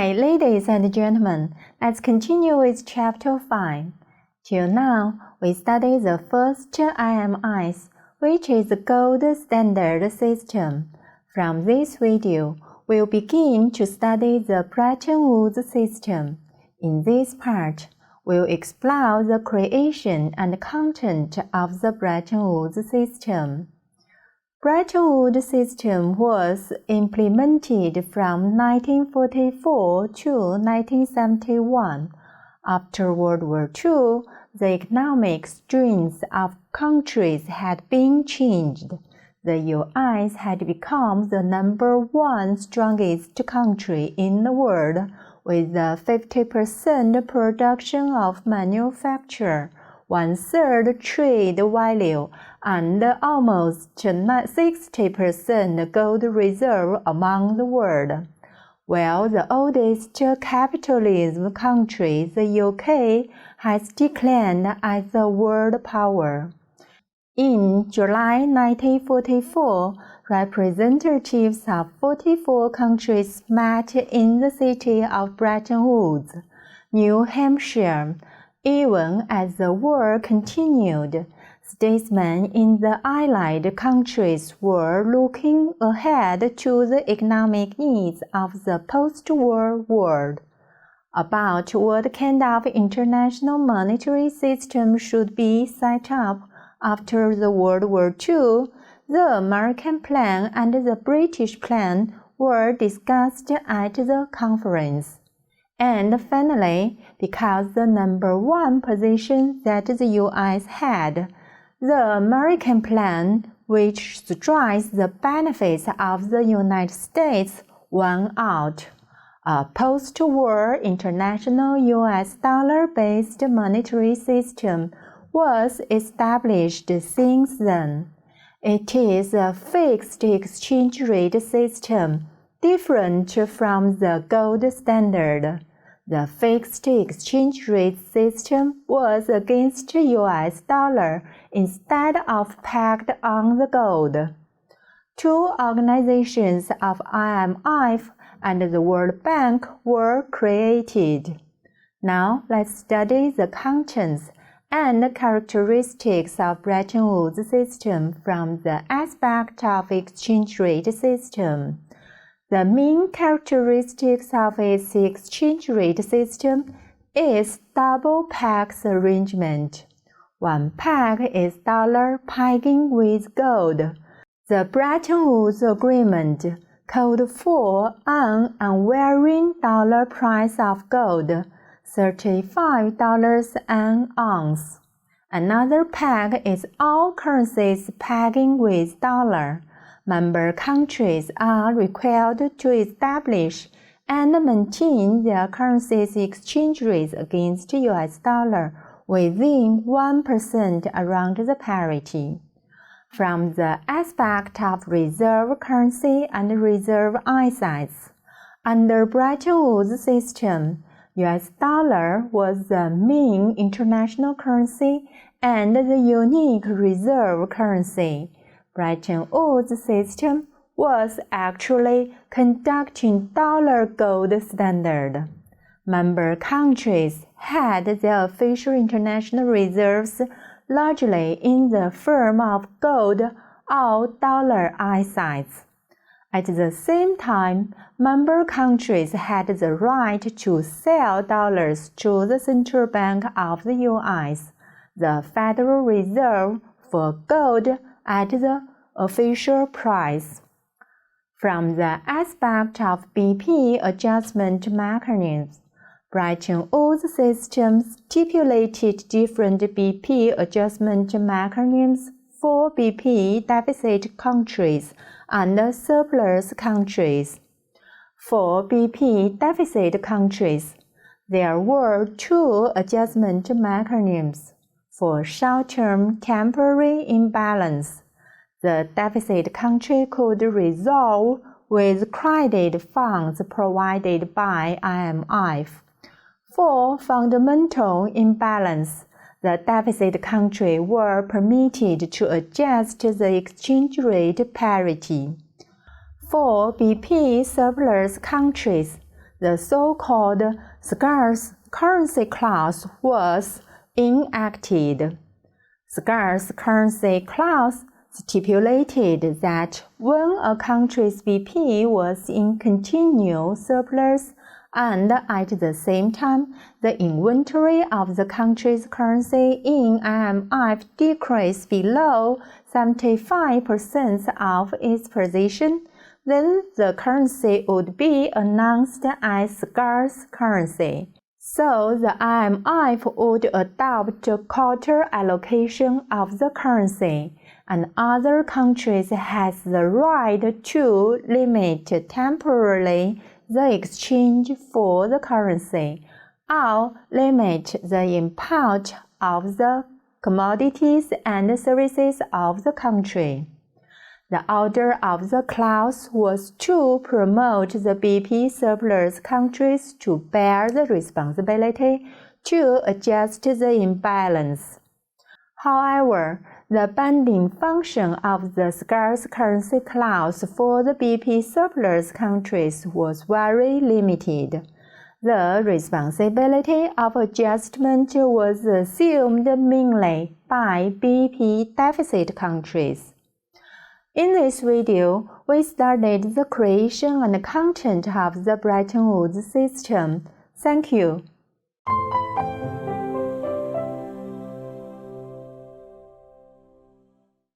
Hi, ladies and gentlemen. Let's continue with Chapter 5. Till now, we studied the first IMIs, which is the gold standard system. From this video, we'll begin to study the Bretton Woods system. In this part, we'll explore the creation and content of the Bretton Woods system. Bretton Woods system was implemented from 1944 to 1971. After World War II, the economic strength of countries had been changed. The U.S. had become the #1 strongest country in the world, with a 50% production of manufacture, 1/3 trade value, and almost 60% gold reserve among the world. While the oldest capitalism country, the UK, has declined as a world power. In July 1944, representatives of 44 countries met in the city of Bretton Woods, New Hampshire. Even as the war continued, statesmen in the Allied countries were looking ahead to the economic needs of the post-war world. About what kind of international monetary system should be set up after the World War II, the American plan and the British plan were discussed at the conference. And finally, because the #1 position that the U.S. had, the American plan, which stresses the benefits of the United States, won out. A post-war international U.S. dollar-based monetary system was established since then. It is a fixed exchange rate system, different from the gold standard. The fixed exchange rate system was against U.S. dollar instead of pegged on the gold. Two organizations of IMF and the World Bank were created. Now let's study the contents and characteristics of Bretton Woods system from the aspect of exchange rate system. The main characteristics of its exchange rate system is double pegs arrangement. One peg is dollar pegging with gold. The Bretton Woods Agreement called for an unvarying dollar price of gold, $35 an ounce. Another peg is all currencies pegging with dollar. Member countries are required to establish and maintain their currency's exchange rates against U.S. dollar within 1% around the parity. From the aspect of reserve currency and reserve assets, under Bretton Woods system, U.S. dollar was the main international currency and the unique reserve currency. Bretton Woods system was actually conducting dollar-gold standard. Member countries had their official international reserves largely in the form of gold or dollar assets. At the same time, member countries had the right to sell dollars to the Central Bank of the U.S., the Federal Reserve, for gold at the official price. From the aspect of BP adjustment mechanisms, Bretton Woods system stipulated different BP adjustment mechanisms for BP deficit countries and surplus countries. For BP deficit countries, there were two adjustment mechanisms. For short-term temporary imbalance, the deficit country could resolve with credit funds provided by IMF. For fundamental imbalance, the deficit country were permitted to adjust the exchange rate parity. For BP surplus countries, the so-called scarce currency clause was enacted. Scarce currency clause stipulated that when a country's BP was in continual surplus and at the same time the inventory of the country's currency in IMF decreased below 75% of its position, then the currency would be announced as scarce currency. So the IMF would adopt a quarter allocation of the currency, and other countries has the right to limit temporarily the exchange for the currency, or limit the import of the commodities and services of the country. The order of the clause was to promote the BP surplus countries to bear the responsibility to adjust the imbalance. However, the binding function of the scarce currency clause for the BP surplus countries was very limited. The responsibility of adjustment was assumed mainly by BP deficit countries. In this video, we studied the creation and content of the Bretton Woods system. Thank you.